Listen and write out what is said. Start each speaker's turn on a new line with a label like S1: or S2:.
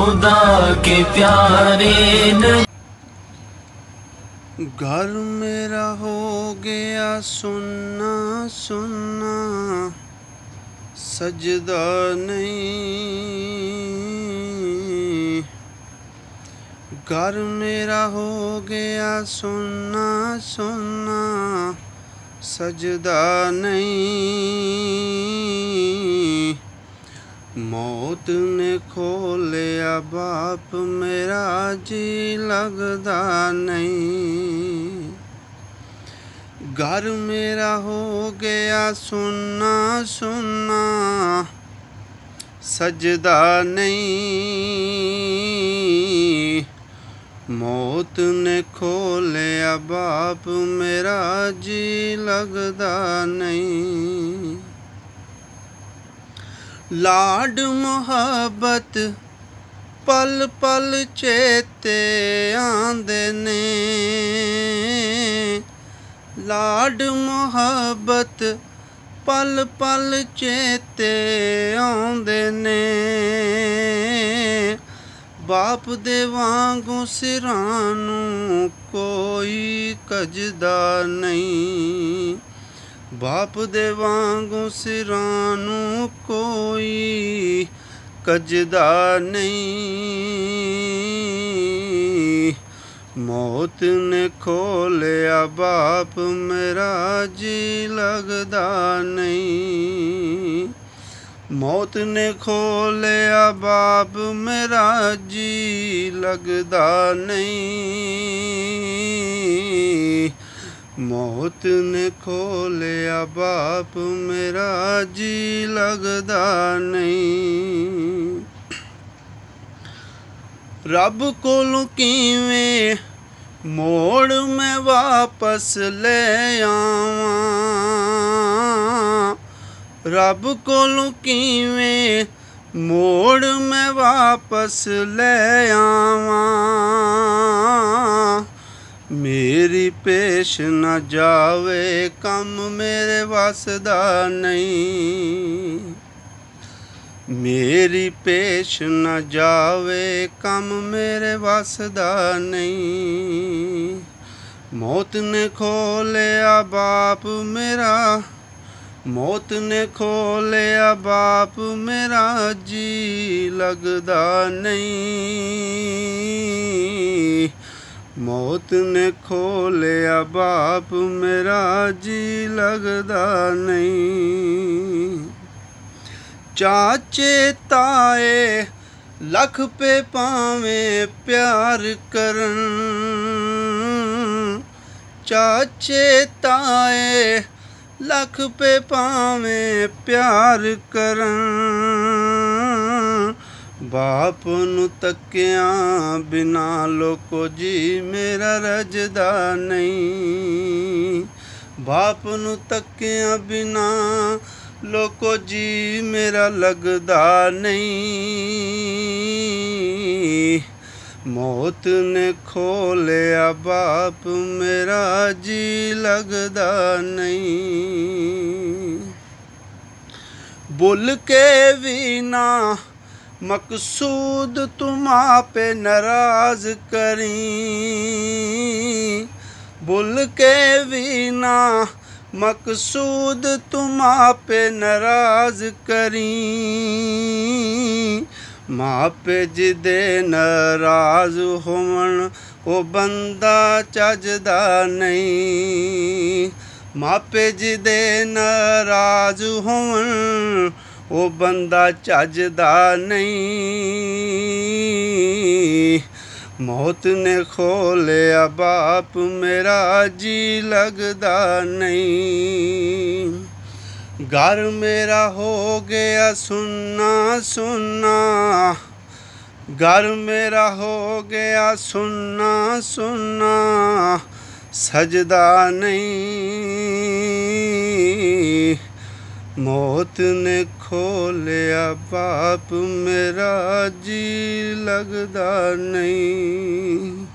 S1: खुदा के प्यारे नहीं।
S2: घर मेरा हो गया सुन्ना सुन्ना, सजदा नहीं। घर मेरा हो गया सुन्ना सुन्ना, सजदा नहीं। मौत ने खोलिया बाप मेरा, जी लगदा नहीं। घर मेरा हो गया सुन्ना सुन्ना, सजदा नहीं। मौत ने खोलिया बाप मेरा, जी लगदा नहीं। लाड मुहब्बत पल पल चेते आंदे ने। लाड मुहब्बत पल पल चेते आंदे ने। बाप दे वांगू सिरां नूं कोई कजदा नहीं। बाप दे वांगू सिरां नूं कोई कजदा नहीं। मौत ने खोलिया बाप मेरा, जी लगदा नहीं। मौत ने खोलिया बाप मेरा, जी लगदा नहीं। मौत ने खोलिया बाप मेरा, जी लगदा नहीं। रब कोलों किवें मोड़ मैं वापस ले आवां। रब कोलों किवें मोड़ मैं वापस ले आवां। मेरी पेश न जावे कम मेरे वसदा नहीं। मेरी पेश न जावे कम मेरे वसदा नहीं। मौत ने खोलिया बाप मेरा, मौत ने खोलिया बाप मेरा, जी लगदा नहीं। मौत ने खोलिया बाप मेरा, जी लगदा नहीं। चाचे ताए लख पे पावें प्यार करन। चाचे ताए लख पे पावें प्यार करन। बाप नू तकिया बिना लोको जी मेरा रजदा नहीं। बाप नू तकिया बिना लोको जी मेरा लगदा नहीं। मौत ने खोलिया बाप मेरा, जी लगदा नहीं। बोल के भी ना मकसूद तुम आपे नाराज करी। बोल के भी ना मकसूद तुम आपे नाराज करी। मापे जिदे नाराज होवन ओ बंदा चजदा नहीं। मापे जिदे नाराज होवन ओ बंदा चजदा नहीं। मौत ने खोलिया बाप मेरा, जी लगदा नहीं। घर मेरा हो गया सुन्ना सुन्ना। घर मेरा हो गया सुन्ना सुन्ना, सजदा नहीं। मौत ने खोलिया बाप मेरा, जी लगदा नहीं।